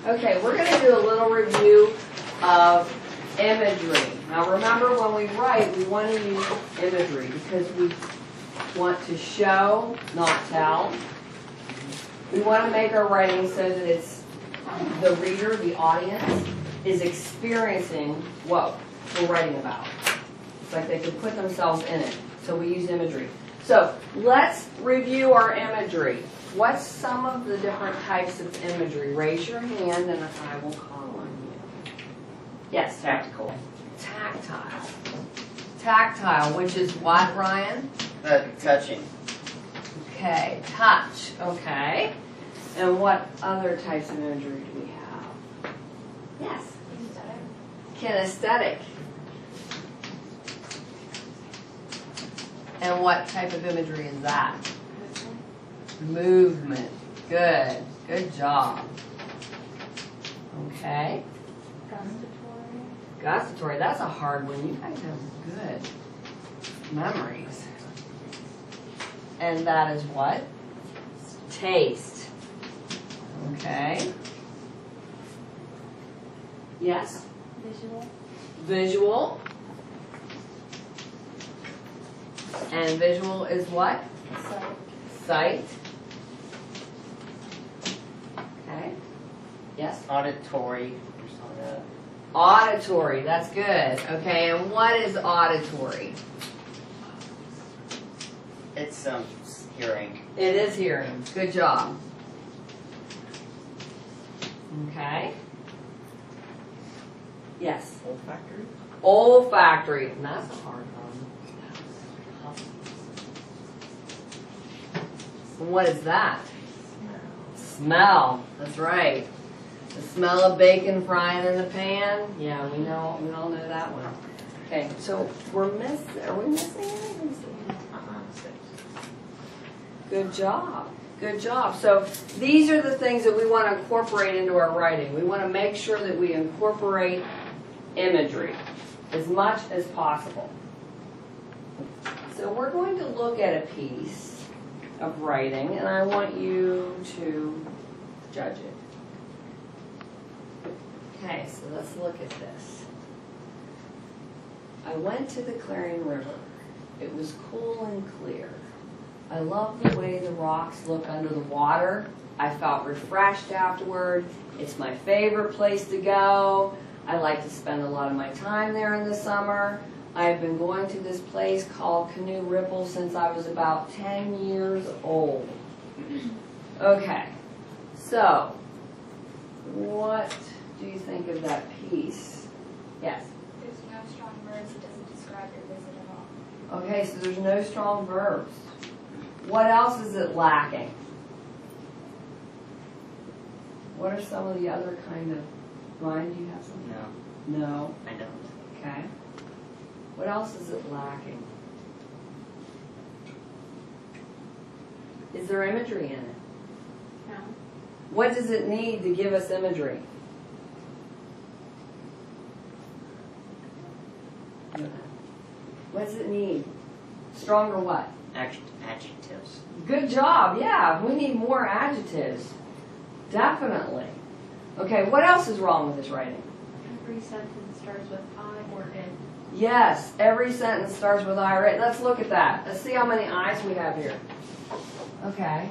Okay, we're going to do a little review of imagery. Now remember, when we write, we want to use imagery because we want to show, not tell. We want to make our writing so that it's the reader, the audience, is experiencing what we're writing about. It's like they can put themselves in it. So we use imagery. So let's review our imagery. What's some of the different types of imagery? Raise your hand and I will call on you. Yes? Tactical. Tactile. Tactile, which is what, Ryan? Touching. Okay, touch. Okay. And what other types of imagery do we have? Yes? Kinesthetic. And what type of imagery is that? Movement. Good. Good job. Okay. Gustatory. That's a hard one. You guys have good memories. And that is what? Taste. Okay. Yes? Visual. Visual. And visual is what? Sight. Okay. Yes? Auditory. Auditory. That's good. Okay, and what is auditory? It's hearing. It is hearing. Good job. Okay. Yes? Olfactory. Olfactory. And that's a hard one. And what is that? Smell. That's right. The smell of bacon frying in the pan. Yeah, we all know that one. Okay, so are we missing anything? Good job. Good job. So these are the things that we want to incorporate into our writing. We want to make sure that we incorporate imagery as much as possible. So we're going to look at a piece of writing, and I want you to judge it. Okay, so let's look at this. I went to the Clarion River. It was cool and clear. I love the way the rocks look under the water. I felt refreshed afterward. It's my favorite place to go. I like to spend a lot of my time there in the summer. I have been going to this place called Canoe Ripple since I was about 10 years old. Okay, so what do you think of that piece? Yes? There's no strong verbs. It doesn't describe your visit at all. Okay, so there's no strong verbs. What else is it lacking? What are some of the other kind of... Ryan, do you have something? No. No? I don't. Okay. What else is it lacking? Is there imagery in it? No. What does it need to give us imagery? What does it need? Stronger what? Adjectives. Good job, yeah. We need more adjectives. Definitely. Okay, what else is wrong with this writing? Every sentence starts with I or in. Yes, every sentence starts with I or it. Let's look at that. Let's see how many I's we have here. Okay.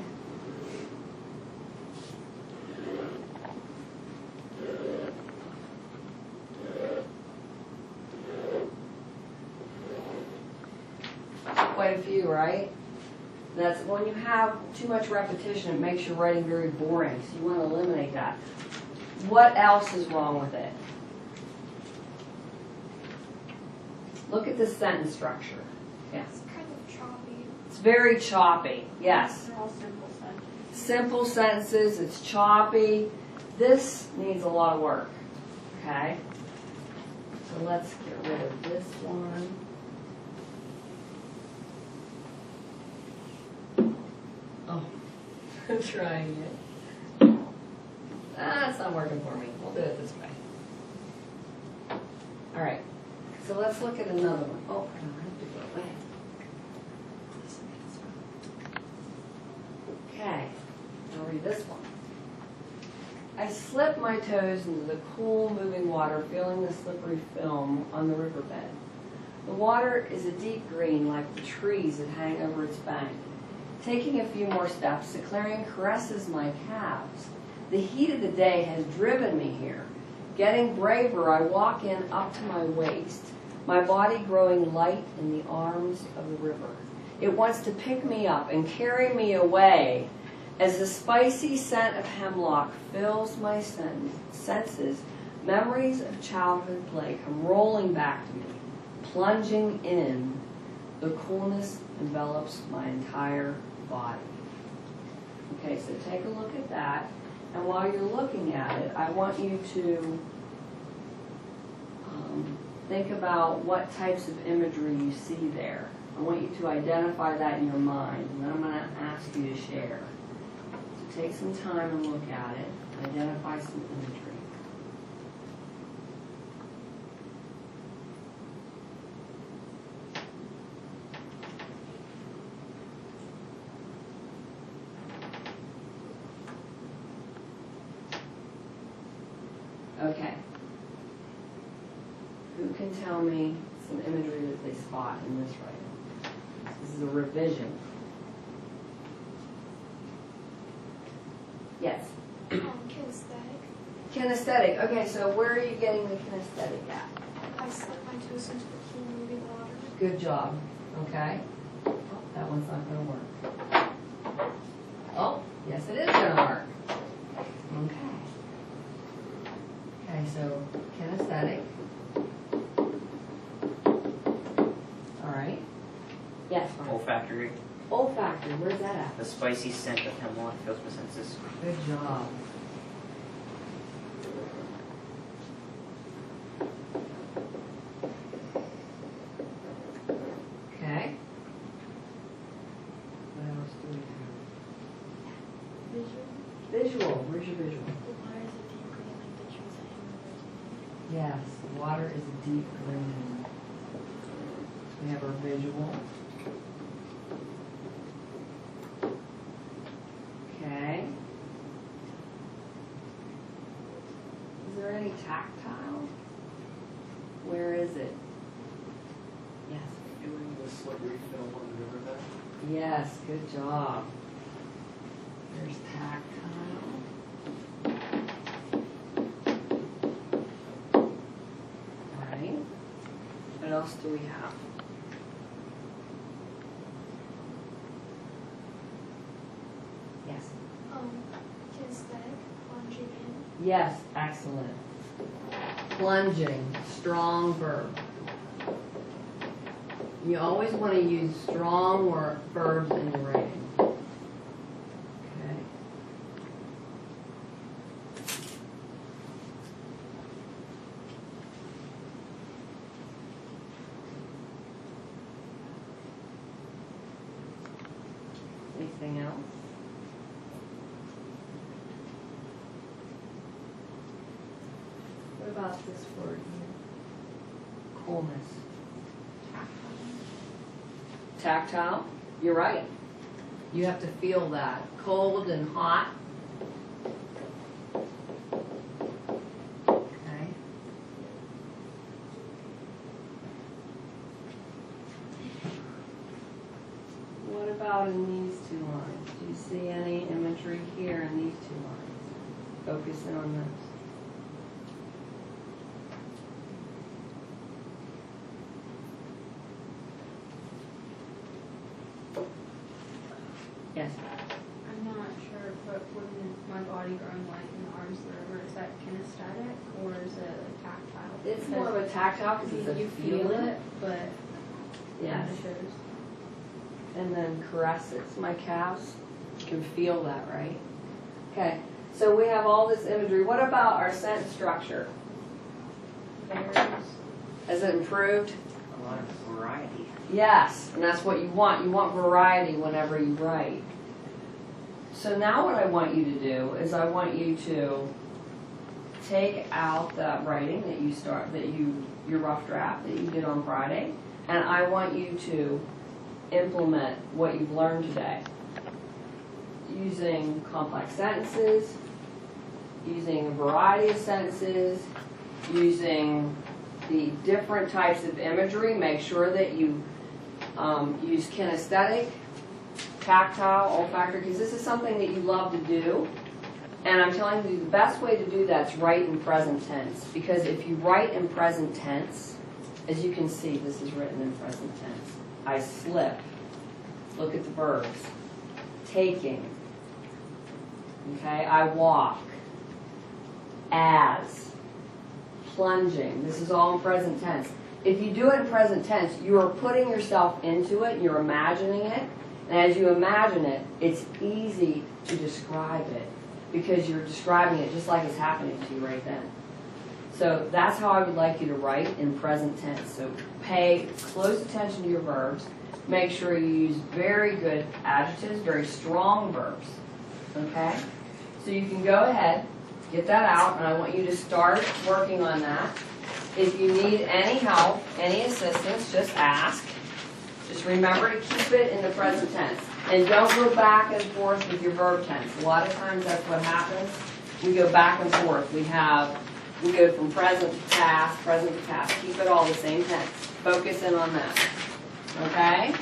Quite a few, right? That's when you have too much repetition, it makes your writing very boring. So you want to eliminate that. What else is wrong with it? Look at the sentence structure. Yes. It's kind of choppy. It's very choppy. Yes. They're all simple sentences. Simple sentences. It's choppy. This needs a lot of work. Okay. So let's get rid of this one. Oh, I'm trying it. It's not working for me. We'll do it this way. All right. So let's look at another one. Oh, I don't have to go away. Okay. I'll read this one. I slip my toes into the cool, moving water, feeling the slippery film on the riverbed. The water is a deep green like the trees that hang over its bank. Taking a few more steps, the clearing caresses my calves. The heat of the day has driven me here. Getting braver, I walk in up to my waist, my body growing light in the arms of the river. It wants to pick me up and carry me away. As the spicy scent of hemlock fills my senses, memories of childhood play come rolling back to me, plunging in. The coolness envelops my entire body. Okay, so take a look at that. And while you're looking at it, I want you to think about what types of imagery you see there. I want you to identify that in your mind, and then I'm going to ask you to share. So take some time and look at it. Identify some imagery. Okay. Who can tell me some imagery that they spot in this writing? This is a revision. Yes? Kinesthetic. Kinesthetic. Okay, so where are you getting the kinesthetic at? I slip my toes into the cool moving water. Good job. Okay. Oh, that one's not going to work. Oh, yes, it is going to work. Okay. Okay, so kinesthetic. All right. Yes, Mark. Olfactory. Olfactory. Where's that at? The spicy scent of hemlock fills my senses. Good job. Okay. What else do we have? Visual. Visual. Where's your visual? The water is a deep green like the trees that hang over it. Yes, the water is a deep green. We have our visual. Okay. Is there any tactile? Where is it? Yes. Feeling the slippery film on the riverbed. Yes, good job. There's tactile. All right. What else do we have? Yes. Kinesthetic. Plunging in. Yes, excellent. Plunging, strong verb. You always want to use strong verbs in the writing. Okay. Anything else? What about this word here? Coolness. Tactile? You're right. You have to feel that. Cold and hot. Okay. What about in these two lines? Do you see any imagery here in these two lines? Focus in on those. Yes. I'm not sure, but wouldn't my body growing light in the arms of the river, is that kinesthetic or is it like tactile? It's more of a tactile because it's a you feel feeling. it, but Yes. it shows. And then caresses. My calves can feel that, right? Okay. So we have all this imagery. What about our sentence structure? Varies. Has it improved? A lot of variety. Yes, and that's what you want. You want variety whenever you write. So now what I want you to do is I want you to take out that writing that your rough draft that you did on Friday, and I want you to implement what you've learned today using complex sentences, using a variety of senses, using the different types of imagery. Make sure that you use kinesthetic, tactile, olfactory, because this is something that you love to do. And I'm telling you, the best way to do that is write in present tense. Because if you write in present tense, as you can see, this is written in present tense. I slip. Look at the verbs. Taking. Okay, I walk. As. Plunging. This is all in present tense. If you do it in present tense, you are putting yourself into it, you're imagining it, and as you imagine it, it's easy to describe it because you're describing it just like it's happening to you right then. So that's how I would like you to write in present tense. So pay close attention to your verbs. Make sure you use very good adjectives, very strong verbs. Okay? So you can go ahead, get that out, and I want you to start working on that. If you need any help, any assistance, just ask. Just remember to keep it in the present tense. And don't go back and forth with your verb tense. A lot of times that's what happens. We go back and forth. We go from present to past, present to past. Keep it all the same tense. Focus in on that. Okay?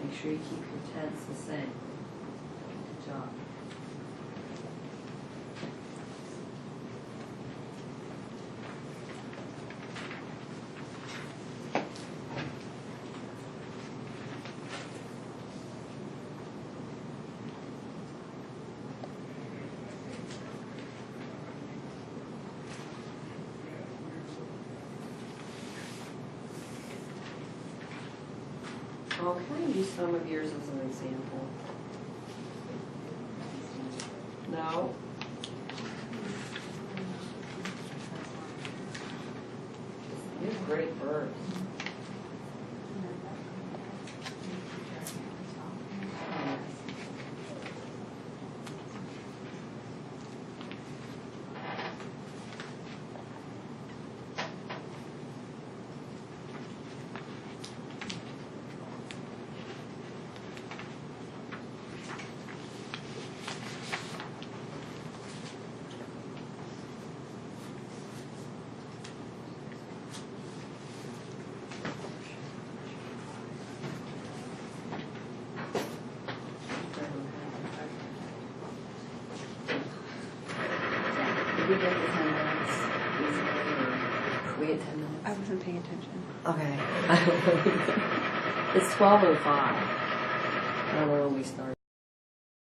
Make sure you keep your tense the same. Good job. Well, can I use some of yours as an example? No? These are great verbs. We get the 10 minutes easily, or we get 10 minutes? I wasn't paying attention. Okay. It's 12:05. I don't know when we start.